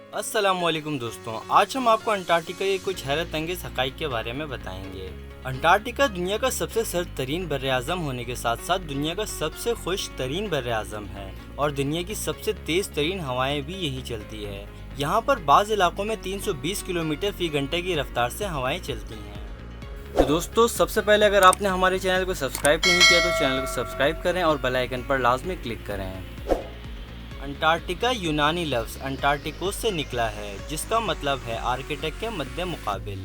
अस्सलाम वालेकुम दोस्तों, आज हम आपको अंटार्कटिका के कुछ हैरत अंगेज हक़ाइक़ के बारे में बताएंगे। अंटार्कटिका दुनिया का सबसे सर्द तरीन बर्र-ए-आज़म होने के साथ साथ दुनिया का सबसे खुश्क तरीन बर्र-ए-आज़म है और दुनिया की सबसे तेज़ तरीन हवाएं भी यहीं चलती है। यहाँ पर बाज़ इलाकों में 320 किलोमीटर फी घंटे की रफ्तार से हवाएं चलती हैं। तो दोस्तों, सबसे पहले अगर आपने हमारे चैनल को सब्सक्राइब नहीं किया तो चैनल को सब्सक्राइब करें और बेल आइकन पर लाजमी क्लिक करें। अंटार्कटिका यूनानी लफ्ज़ अंटार्कटिकोस से निकला है, जिसका मतलब है आर्किटेक्ट के मध्य मुकाबिल।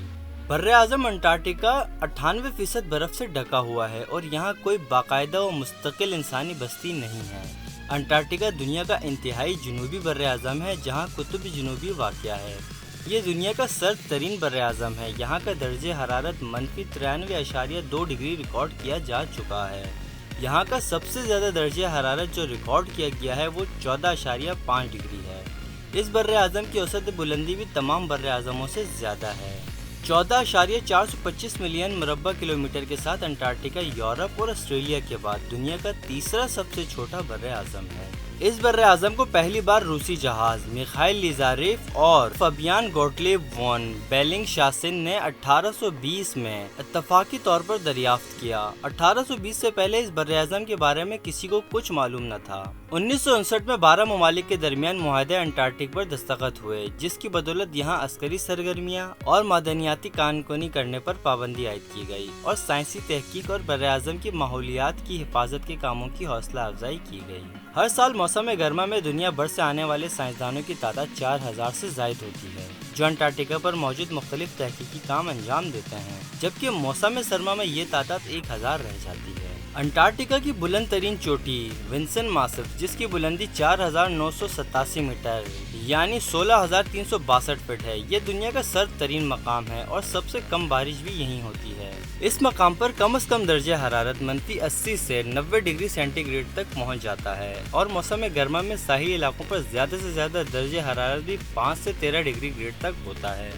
बर्र-ए-आज़म अंटार्कटिका 98% बर्फ़ से ढका हुआ है और यहाँ कोई बाकायदा और मुस्तकिल इंसानी बस्ती नहीं है। अंटार्कटिका दुनिया का इंतहाई जनूबी बर्र-ए-आज़म है, जहाँ कुतुब जनूबी वाक़या है। ये दुनिया का सर्द तरीन बर्र-ए-आज़म है। यहाँ का दर्जे हरारत -93.2 डिग्री रिकॉर्ड किया जा चुका है। यहाँ का सबसे ज़्यादा दर्जे हरारत जो रिकॉर्ड किया गया है वो 14.5 डिग्री है। इस बर्र-ए-आज़म की औसत बुलंदी भी तमाम बर्र-ए-आज़मों से ज़्यादा है। 14.425 मिलियन मुरब्बा किलोमीटर के साथ अंटार्कटिका यूरोप और ऑस्ट्रेलिया के बाद दुनिया का तीसरा सबसे छोटा बर्र-ए-आज़म है। इस बर्र-ए-आज़म को पहली बार रूसी जहाज़ मिखाइल लिज़ारेव और फबियान गोटलेब वॉन बेलिंगशासेन ने 1820 में इत्तफ़ाक़ी तौर पर दरियाफ्त किया। 1820 से पहले इस बर्र-ए-आज़म के बारे में किसी को कुछ मालूम न था। 1959 में 12 ममालिक के दरमियान मुआहदे अंटार्कटिक पर दस्तखत हुए, जिसकी बदौलत यहाँ अस्करी सरगर्मियाँ और मादनियाती कानूनी करने पर पाबंदी आयद की गई और साइंसी तहकीक और बर्र-ए-आज़म की माहौलियात की हिफाजत के कामों की हौसला अफजाई की गई। हर साल मौसम गर्मा में दुनिया भर से आने वाले साइंसदानों की तादाद 4000 से ज़ायद होती है, जो अंटार्कटिका पर मौजूद मुख्तलिफ तहकीकी काम अंजाम देते हैं, जबकि मौसम सरमा में ये तादाद 1000 रह जाती है। अंटार्कटिका की बुलंद तरीन चोटी विंसन मासिफ, जिसकी बुलंदी 4987 मीटर यानी 16362 फीट है, ये दुनिया का सर्द तरीन मकाम है और सबसे कम बारिश भी यहीं होती है। इस मकाम पर कम से कम दर्जे हरारत -80 से 90 डिग्री सेंटीग्रेड तक पहुंच जाता है और मौसम गर्मा में साहिली इलाकों पर ज़्यादा से ज़्यादा दर्जे हरारत भी 5 से 13 डिग्री ग्रेड तक होता है।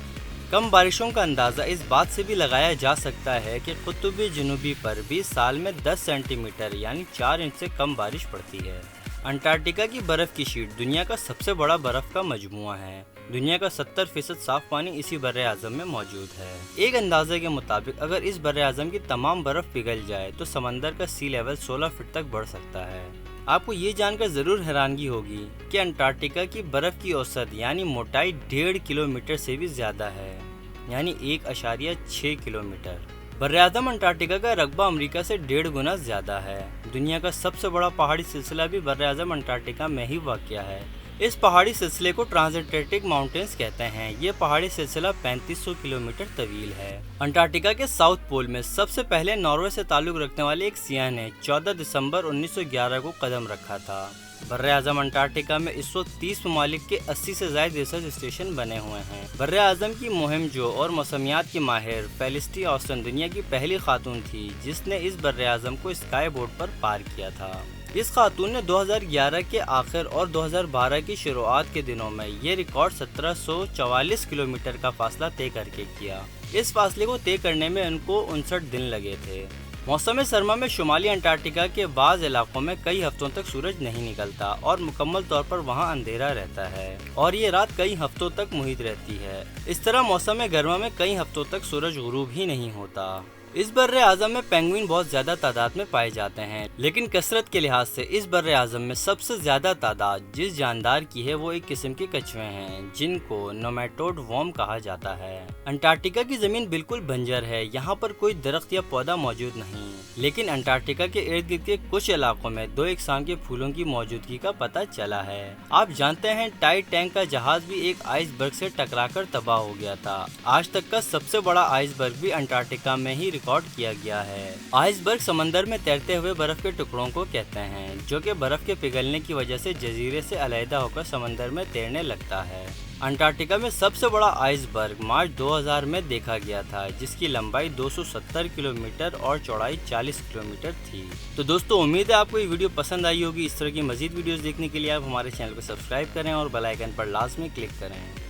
कम बारिशों का अंदाज़ा इस बात से भी लगाया जा सकता है कि कुतुब जनूबी पर भी साल में 10 सेंटीमीटर यानी 4 इंच से कम बारिश पड़ती है। अंटार्कटिका की बर्फ़ की शीट दुनिया का सबसे बड़ा बर्फ़ का मजमुआ है। दुनिया का 70% साफ पानी इसी बर्र-ए-आज़म में मौजूद है। एक अंदाजे के मुताबिक अगर इस बर्र-ए-आज़म की तमाम बर्फ़ पिघल जाए तो समंदर का सी लेवल 16 फीट तक बढ़ सकता है। आपको ये जानकर ज़रूर हैरानगी होगी कि अंटार्कटिका की बर्फ़ की औसत यानी मोटाई 1.5 किलोमीटर से भी ज़्यादा है, यानी 1.6 किलोमीटर। बर्र-ए-आज़म अंटार्कटिका का रकबा अमेरिका से 1.5 गुना ज़्यादा है। दुनिया का सबसे बड़ा पहाड़ी सिलसिला भी बर्र-ए-आज़म अंटार्कटिका में ही वाक़या है। इस पहाड़ी सिलसिले को ट्रांसएंटार्क्टिक माउंटेन्स कहते हैं। ये पहाड़ी सिलसिला 3500 किलोमीटर तवील है। अंटार्कटिका के साउथ पोल में सबसे पहले नॉर्वे से ताल्लुक़ रखने वाले एक सियाह ने 14 दिसंबर 1911 को कदम रखा था। बर्र-ए-आज़म अंटार्कटिका में इस वक्त 30 ममालिक के 80 से ज़ायद रिसर्च स्टेशन बने हुए हैं। बर्र-ए-आज़म की मुहिम जो और मौसमियात की माहिर फेलिसिटी ऑस्टिन दुनिया की पहली खातून थी जिसने इस बर्र-ए-आज़म को स्काई बोर्ड पर पार किया था। इस खातून ने 2011 के आखिर और 2012 की शुरुआत के दिनों में ये रिकॉर्ड 1744 किलोमीटर का फासला तय करके किया। इस फासले को तय करने में उनको 59 दिन लगे थे। मौसम सरमा में शुमाली अंटार्कटिका के बाज़ इलाकों में कई हफ्तों तक सूरज नहीं निकलता और मुकम्मल तौर पर वहां अंधेरा रहता है और ये रात कई हफ्तों तक मुहित रहती है। इस तरह मौसम गर्मा में कई हफ्तों तक सूरज गुरूब ही नहीं होता। इस बर्र-ए-आज़म में पेंगुइन बहुत ज़्यादा तादाद में पाए जाते हैं, लेकिन कसरत के लिहाज से इस बर्र-ए-आज़म में सबसे ज़्यादा तादाद जिस जानदार की है वो एक किस्म के कछुए हैं, जिनको नोमैटोड वॉर्म कहा जाता है। अंटार्कटिका की ज़मीन बिल्कुल बंजर है, यहाँ पर कोई दरख्त या पौधा मौजूद नहीं, लेकिन अंटार्कटिका के इर्द गिर्द के कुछ इलाकों में 2 इकसाम के फूलों की मौजूदगी का पता चला है। आप जानते हैं टाइट टैंक का जहाज भी एक आइसबर्ग से टकराकर तबाह हो गया था। आज तक का सबसे बड़ा आइसबर्ग भी अंटार्कटिका में ही रिकॉर्ड किया गया है। आइसबर्ग समंदर में तैरते हुए बर्फ के टुकड़ों को कहते हैं, जो कि बर्फ के पिघलने की वजह से जजीरे से अलहदा होकर समंदर में तैरने लगता है। अंटार्कटिका में सबसे बड़ा आइसबर्ग मार्च 2000 में देखा गया था, जिसकी लंबाई 270 किलोमीटर और चौड़ाई 40 किलोमीटर थी। तो दोस्तों, उम्मीद है आपको ये वीडियो पसंद आई होगी। इस तरह की मजीद वीडियोस देखने के लिए आप हमारे चैनल को सब्सक्राइब करें और बेल आइकन पर लाजमी क्लिक करें।